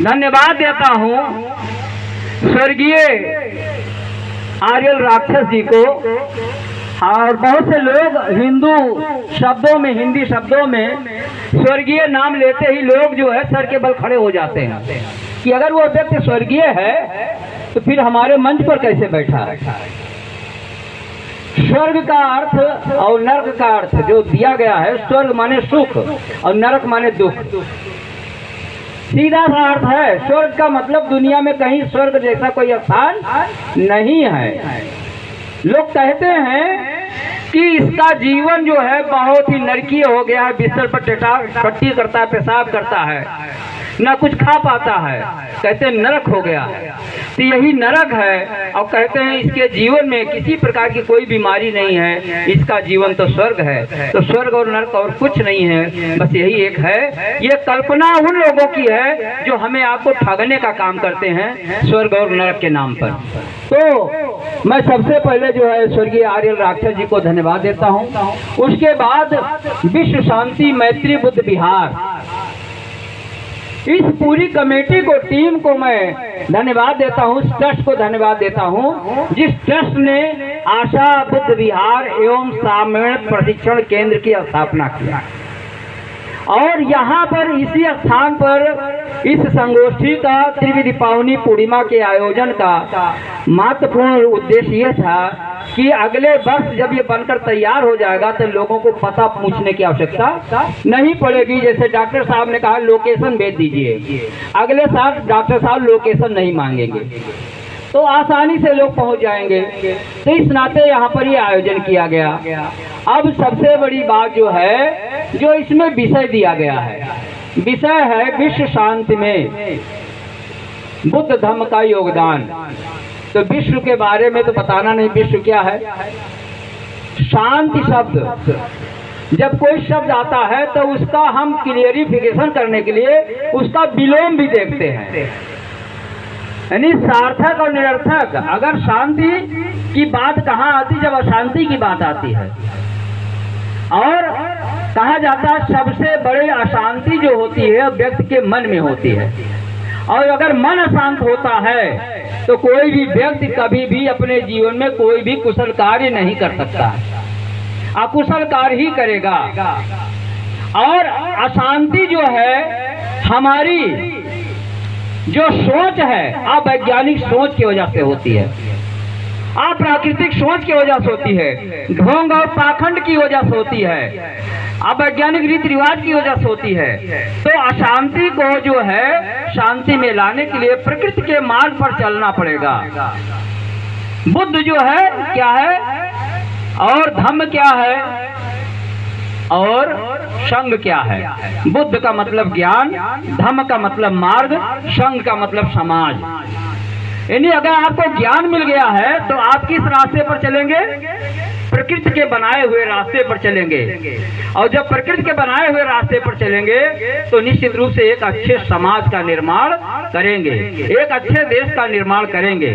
धन्यवाद देता हूँ स्वर्गीय आर्यल राक्षस जी को। और बहुत से लोग हिंदी शब्दों में स्वर्गीय नाम लेते ही लोग जो है सर के बल खड़े हो जाते हैं कि अगर वो व्यक्ति स्वर्गीय है तो फिर हमारे मंच पर कैसे बैठा है। स्वर्ग का अर्थ और नरक का अर्थ जो दिया गया है, स्वर्ग माने सुख और नरक माने दुख, सीधा सा अर्थ है। स्वर्ग का मतलब दुनिया में कहीं स्वर्ग जैसा कोई स्थान नहीं है। लोग कहते हैं कि इसका जीवन जो है बहुत ही नरकीय हो गया है, बिस्तर पर टट्टी करता है, पेशाब करता है, ना कुछ खा पाता है, कहते हैं नरक हो गया है। तो यही नरक है। और कहते हैं इसके जीवन में किसी प्रकार की कोई बीमारी नहीं है, इसका जीवन तो स्वर्ग है। तो स्वर्ग और नरक और कुछ नहीं है, बस यही एक है। ये कल्पना उन लोगों की है जो हमें आपको ठगने का काम करते हैं स्वर्ग और नरक के नाम पर। तो मैं सबसे पहले जो है स्वर्गीय आर्यल राक्षस जी को धन्यवाद देता हूँ। उसके बाद विश्व शांति मैत्री बुद्ध विहार, इस पूरी कमेटी को, टीम को मैं धन्यवाद देता हूँ, ट्रस्ट को धन्यवाद देता हूँ जिस ट्रस्ट ने आशा बुद्ध विहार एवं सामवेद प्रशिक्षण केंद्र की स्थापना किया। और यहाँ पर इसी स्थान पर इस संगोष्ठी का त्रिवेदी पावनी पूर्णिमा के आयोजन का महत्वपूर्ण उद्देश्य ये था कि अगले वर्ष जब ये बनकर तैयार हो जाएगा तो लोगों को पता पूछने की आवश्यकता नहीं पड़ेगी। जैसे डॉक्टर साहब ने कहा लोकेशन भेज दीजिए, अगले साल डॉक्टर साहब लोकेशन नहीं मांगेंगे, तो आसानी से लोग पहुंच जाएंगे। तो इस नाते यहाँ पर ये आयोजन किया गया। अब सबसे बड़ी बात जो है, जो इसमें विषय दिया गया है, विषय है विश्व शांति में बुद्ध धम्म का योगदान। तो विश्व के बारे में तो बताना नहीं, विश्व क्या है। शांति शब्द, जब कोई शब्द आता है तो उसका हम क्लियरिफिकेशन करने के लिए उसका विलोम भी देखते हैं, यानी सार्थक और निरर्थक। अगर शांति की बात कहाँ आती, जब अशांति की बात आती है। और कहा जाता है सबसे बड़ी अशांति जो होती है व्यक्ति के मन में होती है। और अगर मन अशांत होता है तो कोई भी व्यक्ति कभी भी अपने जीवन में कोई भी कुशल कार्य नहीं कर सकता, अकुशल कार्य ही करेगा। और अशांति जो है हमारी जो सोच है, अवैज्ञानिक सोच की वजह से होती है, अप्राकृतिक सोच की वजह से होती है, ढोंग और पाखंड की वजह से होती है, अवैज्ञानिक रीति रिवाज की वजह से होती है। तो अशांति को जो है शांति में लाने के लिए प्रकृति के मार्ग पर चलना पड़ेगा। बुद्ध जो है क्या है और धम्म क्या है और संघ क्या है। बुद्ध का मतलब ज्ञान, धम्म का मतलब मार्ग, संघ का मतलब समाज। यानी अगर आपको ज्ञान मिल गया है तो आप किस रास्ते पर चलेंगे, प्रकृति के बनाए हुए रास्ते पर चलेंगे। और जब प्रकृति के बनाए हुए रास्ते पर चलेंगे तो निश्चित रूप से एक अच्छे समाज का निर्माण करेंगे, एक अच्छे देश का निर्माण करेंगे।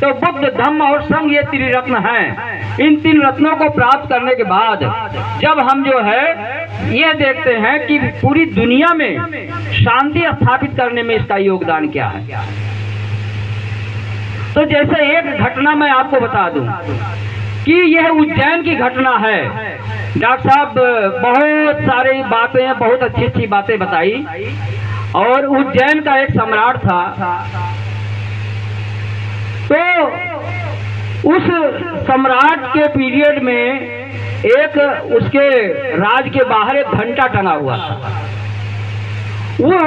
तो बुद्ध धम्म और संघ ये त्रिरत्न हैं। इन तीन रत्नों को प्राप्त करने के बाद जब हम जो है ये देखते हैं कि पूरी दुनिया में शांति स्थापित करने में इसका योगदान क्या है। तो जैसे एक घटना मैं आपको बता दूं कि यह उज्जैन की घटना है। डॉक्टर साहब बहुत सारी बातें, बहुत अच्छी अच्छी बातें बताई। और उज्जैन का एक सम्राट था, तो उस सम्राट के पीरियड में एक उसके राज के बाहर एक घंटा टंगा हुआ था। वो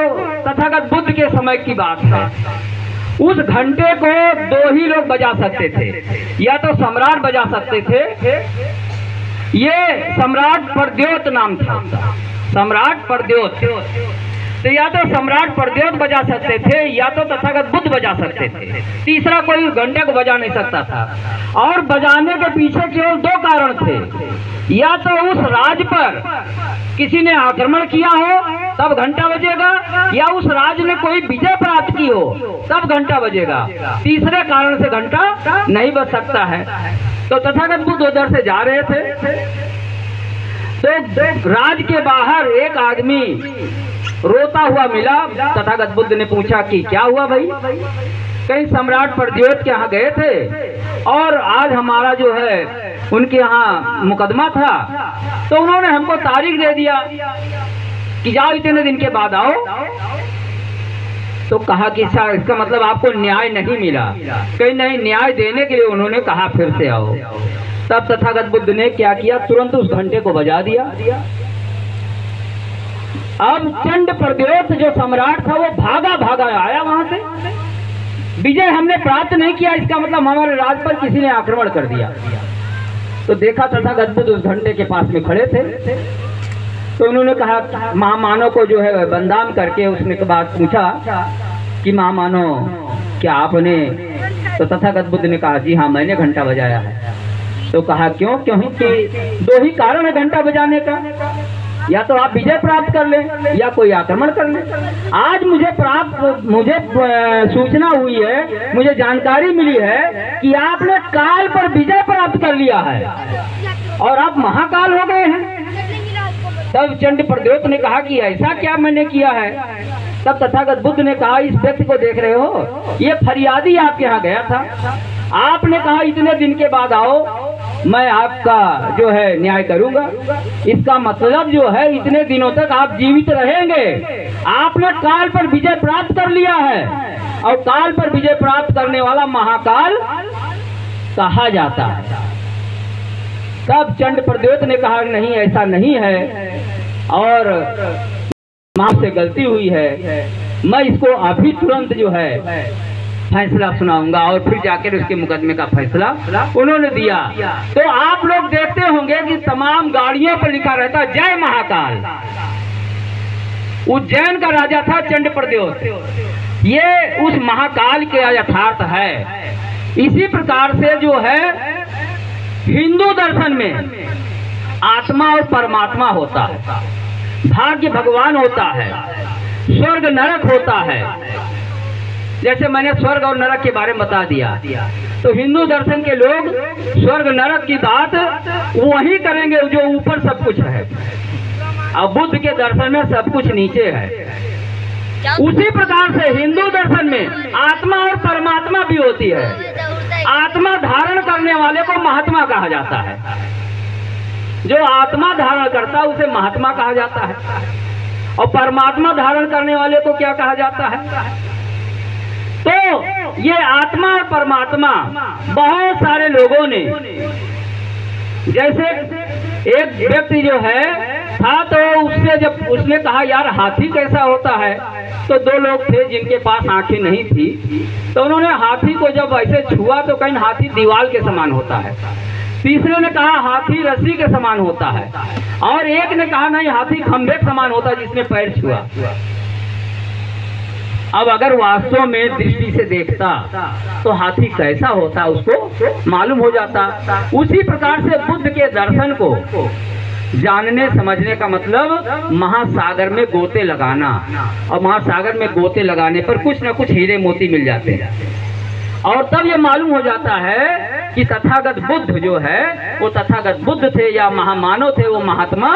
तथागत बुद्ध के समय की बात है। उस घंटे को दो ही लोग बजा सकते थे, या तो सम्राट बजा सकते थे, ये सम्राट परद्योत नाम था, सम्राट परद्योत। तो या तो सम्राट परद्योत बजा सकते थे या तो तथागत बुद्ध बजा सकते थे, तीसरा कोई घंटे को बजा नहीं सकता था। और बजाने के पीछे केवल दो कारण थे, या तो उस राज पर किसी ने आक्रमण किया हो तब घंटा बजेगा, या उस राज ने कोई विजय प्राप्त की हो तब घंटा बजेगा। तीसरे कारण से घंटा नहीं बज सकता है। तो तथागत बुद्ध उधर से जा रहे थे, तो राज के बाहर एक आदमी रोता हुआ मिला। तथागत बुद्ध ने पूछा कि क्या हुआ भाई? कहीं सम्राट प्रद्योत के यहाँ गए थे और आज हमारा जो है उनके यहाँ मुकदमा था, तो उन्होंने हमको तारीख दे दिया कि जाओ इतने दिन के बाद आओ। तो कहा कि इसका मतलब आपको न्याय नहीं मिला? कहीं नहीं, न्याय देने के लिए उन्होंने कहा फिर से आओ। तब तथागत बुद्ध ने क्या किया, तुरंत उस घंटे को बजा दिया। अब चंड प्रद्योत जो सम्राट था वो भागा भागा आया वहां से। विजय हमने प्राप्त नहीं किया, इसका मतलब हमारे राज पर किसी ने आक्रमण कर दिया। तो देखा तथागत बुद्ध उस घंटे के पास में खड़े थे। तो उन्होंने कहा, महामानव को जो है बंदाम करके उसने के बाद पूछा कि महामानव क्या आपने? तो तथागत बुद्ध ने कहा, जी हाँ मैंने घंटा बजाया है। तो कहा क्यों? क्योंकि दो ही कारण है घंटा बजाने का, या तो आप विजय प्राप्त कर लें या कोई आक्रमण कर ले। आज मुझे सूचना हुई है, मुझे जानकारी मिली है कि आपने काल पर विजय प्राप्त कर लिया है और आप महाकाल हो गए हैं। तब चंड प्रद्योत ने कहा कि ऐसा क्या मैंने किया है? तब तथागत बुद्ध ने कहा, इस व्यक्ति को देख रहे हो, ये फरियादी आपके यहाँ गया था। आपने कहा इतने दिन के बाद आओ, मैं आपका जो है न्याय करूंगा। इसका मतलब जो है इतने दिनों तक आप जीवित रहेंगे। आपने काल पर विजय प्राप्त कर लिया है और काल पर विजय प्राप्त करने वाला महाकाल कहा जाता है। तब चंड प्रद्योत ने कहा, नहीं ऐसा नहीं है और मां से गलती हुई है, मैं इसको अभी तुरंत जो है फैसला सुनाऊंगा। और फिर जाकर उसके मुकदमे का फैसला उन्होंने दिया। तो आप लोग देखते होंगे कि तमाम गाड़ियों पर लिखा रहता जय महाकाल। उज्जैन का राजा था चंड प्रद्योत, ये उस महाकाल के यथार्थ है। इसी प्रकार से जो है हिंदू दर्शन में आत्मा और परमात्मा होता है, भाग्य भगवान होता है, स्वर्ग नरक होता है। जैसे मैंने स्वर्ग और नरक के बारे में बता दिया, तो हिंदू दर्शन के लोग स्वर्ग नरक की बात वही करेंगे जो ऊपर सब कुछ है, और बुद्ध के दर्शन में सब कुछ नीचे है। उसी प्रकार से हिंदू दर्शन में आत्मा और परमात्मा भी होती है। आत्मा धारण करने वाले को महात्मा कहा जाता है, जो आत्मा धारण करता है उसे महात्मा कहा जाता है, और परमात्मा धारण करने वाले को क्या कहा जाता है? तो ये आत्मा और परमात्मा बहुत सारे लोगों ने, जैसे एक व्यक्ति जो है था, तो उससे जब उसने कहा यार हाथी कैसा होता है, तो दो लोग थे जिनके पास आंखें नहीं थी, तो उन्होंने हाथी को जब ऐसे छुआ तो कहीं हाथी दीवार के समान होता है। तीसरे ने कहा हाथी रस्सी के समान होता है, और एक ने कहा नहीं हाथी खंभे के समान होता है जिसने पैर छुआ। अब अगर वास्तव में दृष्टि से देखता तो हाथी कैसा होता उसको मालूम हो जाता। उसी प्रकार से बुद्ध के दर्शन को जानने समझने का मतलब महासागर में गोते लगाना, और महासागर में गोते लगाने पर कुछ न कुछ हीरे मोती मिल जाते हैं, और तब ये मालूम हो जाता है कि तथागत बुद्ध जो है वो तथागत बुद्ध थे या महामानव थे, वो महात्मा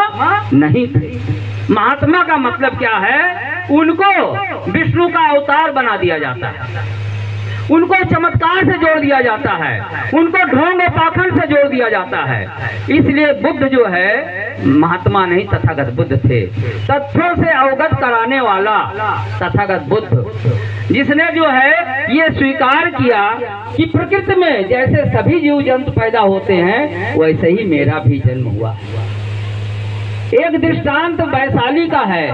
नहीं थे। महात्मा का मतलब क्या है? उनको विष्णु का अवतार बना दिया जाता है, उनको चमत्कार से जोड़ दिया जाता है, उनको ढोंग और पाखंड से जोड़ दिया जाता है। इसलिए बुद्ध जो है महात्मा नहीं तथागत बुद्ध थे, तथ्यों से अवगत कराने वाला तथागत बुद्ध, जिसने जो है ये स्वीकार किया कि प्रकृति में जैसे सभी जीव जंतु पैदा होते हैं वैसे ही मेरा भी जन्म हुआ। एक दृष्टांत वैशाली का है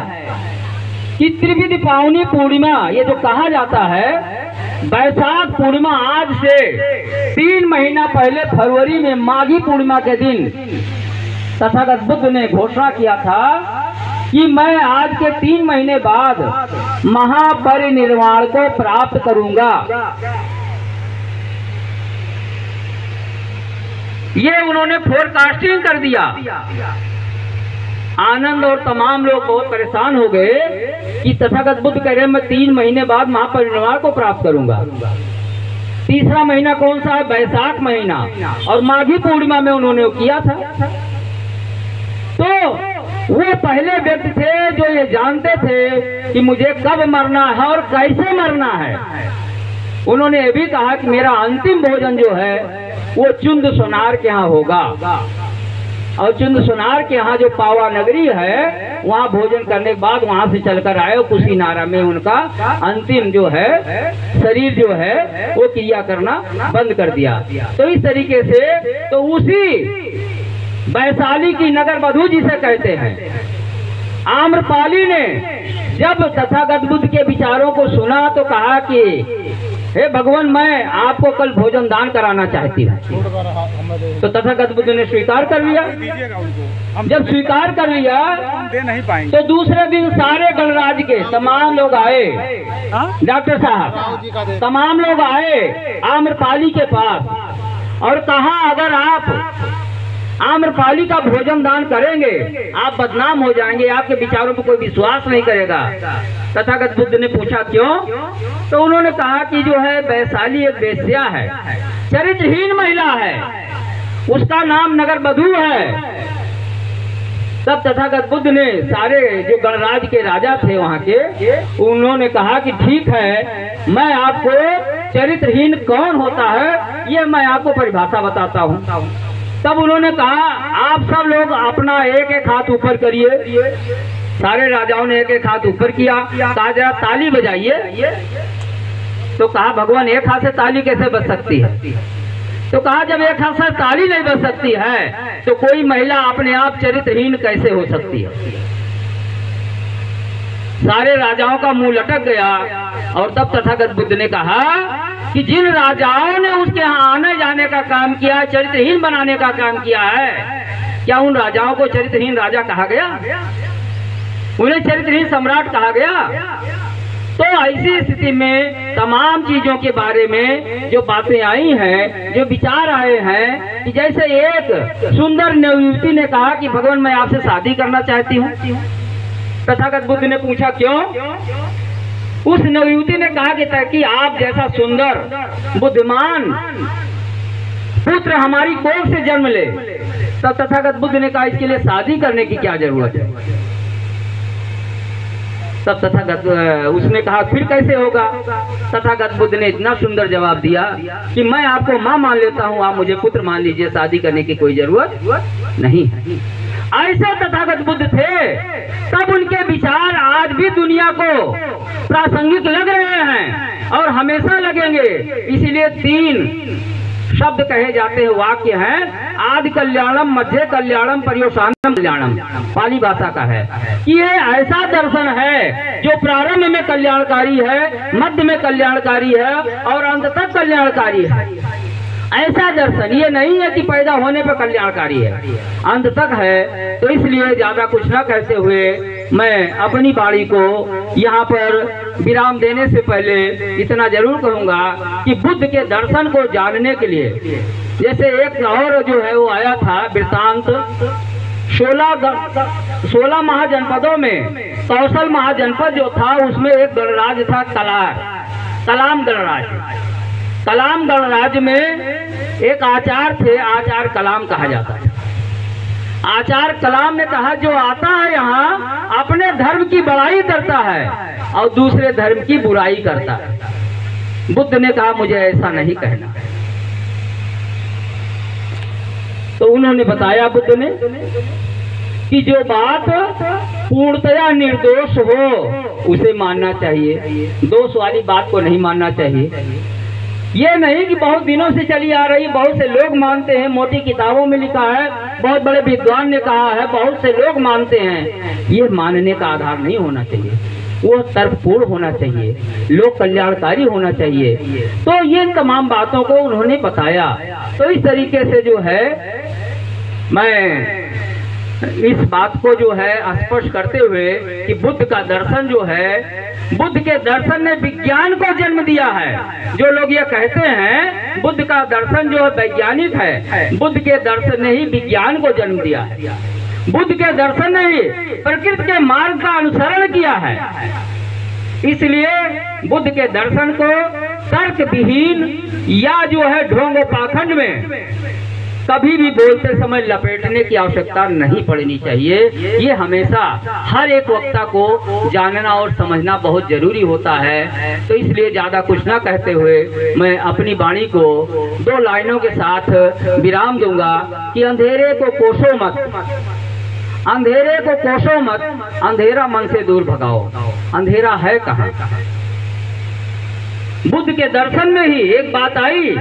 कि त्रिविध पावनी पूर्णिमा, ये जो कहा जाता है वैशाख पूर्णिमा, आज से 3 महीना पहले फरवरी में माघी पूर्णिमा के दिन तथागत बुद्ध ने घोषणा किया था कि मैं आज के 3 महीने बाद महापरिनिर्वाण को प्राप्त करूंगा। ये उन्होंने फोरकास्टिंग कर दिया। आनंद और तमाम लोग बहुत परेशान हो गए कि तथागत बुद्ध कह रहे मैं 3 महीने बाद महापरिनिर्वाण को प्राप्त करूंगा। तीसरा महीना कौन सा है? वैशाख महीना, और माघी पूर्णिमा में उन्होंने किया था। तो वो पहले व्यक्ति थे जो ये जानते थे कि मुझे कब मरना है और कैसे मरना है। उन्होंने ये भी कहा कि मेरा अंतिम भोजन जो है वो चुंद सोनार के यहाँ होगा, और चुंद सोनार के यहाँ जो पावा नगरी है वहाँ भोजन करने के बाद वहाँ से चलकर आए, कुशीनारा में उनका अंतिम जो है शरीर जो है वो क्रिया करना बंद कर दिया। तो इस तरीके से तो उसी वैशाली की नगर वधू जिसे कहते हैं, आम्रपाली ने जब तथागत बुद्ध के विचारों को सुना तो कहा कि हे भगवान, मैं आपको कल भोजन दान कराना चाहती हूँ। तो तथागत बुद्ध ने स्वीकार कर लिया। जब स्वीकार कर लिया तो दूसरे दिन सारे गणराज्य के तमाम लोग आए, डॉक्टर साहब तमाम लोग आए आम्रपाली के पास और कहा अगर आप आम्रपाली का भोजन दान करेंगे आप बदनाम हो जाएंगे, आपके विचारों पर कोई विश्वास नहीं करेगा। तथागत बुद्ध ने पूछा क्यों? तो उन्होंने कहा कि जो है वैशाली एक वेश्या है, चरित्रहीन महिला है, उसका नाम नगर वधू है। तब तथागत बुद्ध ने सारे जो गणराज्य के राजा थे वहाँ के, उन्होंने कहा कि ठीक है, मैं आपको चरित्रहीन कौन होता है ये मैं आपको परिभाषा बताता हूँ। तब उन्होंने कहा आप सब लोग अपना एक एक हाथ ऊपर करिए। सारे राजाओं ने एक एक हाथ ऊपर किया। कहा जरा ताली बजाइए। तो कहा भगवान एक हाथ से ताली कैसे बज सकती है? तो कहा जब एक हाथ से ताली नहीं बज सकती है तो कोई महिला अपने आप चरित्रहीन कैसे हो सकती है? सारे राजाओं का मुंह लटक गया। और तब तथागत बुद्ध ने कहा कि जिन राजाओं ने उसके यहाँ आने जाने का काम किया, चरित्रहीन बनाने का काम किया है, क्या उन राजाओं को चरित्रहीन राजा कहा गया? उन्हें चरित्रहीन सम्राट कहा गया? तो ऐसी स्थिति में तमाम चीजों के बारे में जो बातें आई हैं, जो विचार आए हैं, कि जैसे एक सुंदर नवयुवती ने कहा कि भगवान मैं आपसे शादी करना चाहती हूँ। तथागत बुद्ध ने पूछा क्यों? उस नवयुवती ने कहा कि ताकि आप जैसा सुंदर बुद्धिमान पुत्र हमारी कोख से जन्म ले। तब तथागत बुद्ध ने कहा इसके लिए शादी करने की क्या जरूरत है? तब तथागत उसने कहा फिर कैसे होगा? तथागत बुद्ध ने इतना सुंदर जवाब दिया कि मैं आपको माँ मान लेता हूँ, आप मुझे पुत्र मान लीजिए, शादी करने की कोई जरूरत नहीं है। ऐसे तथागत बुद्ध थे, तब उनके विचार आज भी दुनिया को प्रासंगिक लग रहे हैं और हमेशा लगेंगे। इसीलिए 3 शब्द कहे जाते हैं, वाक्य हैं, आदि कल्याणम, मध्य कल्याणम, पर्यवसानम कल्याणम। पाली भाषा का है कि ये ऐसा दर्शन है जो प्रारंभ में कल्याणकारी है, मध्य में कल्याणकारी है और अंत तक कल्याणकारी है। ऐसा दर्शन ये नहीं है कि पैदा होने पर कल्याणकारी है, अंत तक है। तो इसलिए ज्यादा कुछ न कहते हुए मैं अपनी वाणी को यहाँ पर विराम देने से पहले इतना जरूर कहूँगा कि बुद्ध के दर्शन को जानने के लिए, जैसे एक और जो है वो आया था वृत्तांत 16 महाजनपदों में कौशल महाजनपद जो था उसमें एक गणराज्य था कलाम गणराज्य। कलाम गणराज्य में एक आचार्य थे, आचार्य कलाम कहा जाता है। आचार्य कलाम ने कहा जो आता है यहाँ अपने धर्म की बड़ाई करता है और दूसरे धर्म की बुराई करता है। बुद्ध ने कहा मुझे ऐसा नहीं कहना। तो उन्होंने बताया बुद्ध ने कि जो बात पूर्णतया निर्दोष हो उसे मानना चाहिए, दोष वाली बात को नहीं मानना चाहिए। ये नहीं कि बहुत दिनों से चली आ रही, बहुत से लोग मानते हैं, मोटी किताबों में लिखा है, बहुत बड़े विद्वान ने कहा है, बहुत से लोग मानते हैं, ये मानने का आधार नहीं होना चाहिए। वो तर्कपूर्ण होना चाहिए, लोक कल्याणकारी होना चाहिए। तो ये तमाम बातों को उन्होंने बताया। तो इस तरीके से जो है मैं इस बात को जो है स्पष्ट करते हुए कि बुद्ध का दर्शन जो है, बुद्ध के दर्शन ने विज्ञान को जन्म दिया है। जो लोग ये कहते हैं बुद्ध का दर्शन जो है वैज्ञानिक है, बुद्ध के दर्शन ने ही विज्ञान को जन्म दिया है। बुद्ध के दर्शन ने ही प्रकृति के मार्ग का अनुसरण किया है। इसलिए बुद्ध के दर्शन को तर्क विहीन या जो है ढोंग पाखंड में कभी भी बोलते समय लपेटने की आवश्यकता नहीं पड़नी चाहिए। ये हमेशा हर एक वक्ता को जानना और समझना बहुत जरूरी होता है। तो इसलिए ज्यादा कुछ ना कहते हुए मैं अपनी वाणी को 2 लाइनों के साथ विराम दूंगा कि अंधेरे को कोसो मत, अंधेरे को कोसो मत, अंधेरा मन से दूर भगाओ। अंधेरा है कहाँ? बुद्ध के दर्शन में ही एक बात आई,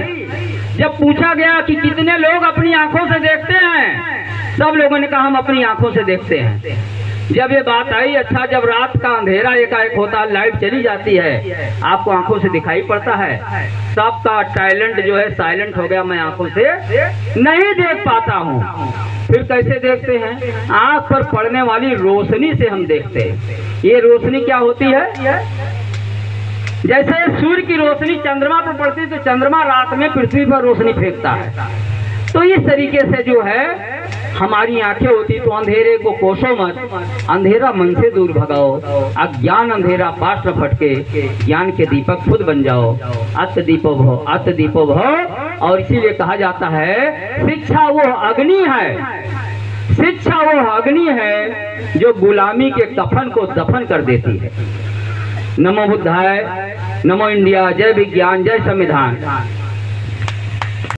जब पूछा गया कि कितने लोग अपनी आंखों से देखते हैं, सब लोगों ने कहा हम अपनी आंखों से देखते हैं। जब ये बात आई, अच्छा जब रात का अंधेरा एकाएक होता है, लाइट चली जाती है, आपको आंखों से दिखाई पड़ता है, सबका टैलेंट जो है साइलेंट हो गया, मैं आंखों से नहीं देख पाता हूँ। फिर कैसे देखते हैं? आंख पर पड़ने वाली रोशनी से हम देखते हैं। ये रोशनी क्या होती है? जैसे सूर्य की रोशनी चंद्रमा पर पड़ती है तो चंद्रमा रात में पृथ्वी पर रोशनी फेंकता है, तो इस तरीके से जो है हमारी आंखें होती। तो अंधेरे को कोसो मत, अंधेरा मन से दूर भगाओ। अज्ञान अंधेरा पास न फटके, ज्ञान के दीपक खुद बन जाओ। अत दीपो भव, अत दीपो भव। और इसीलिए कहा जाता है शिक्षा वो अग्नि है, शिक्षा वो अग्नि है जो गुलामी के कफन को दफन कर देती है। नमो बुद्धाय, नमो इंडिया, जय विज्ञान, जय संविधान।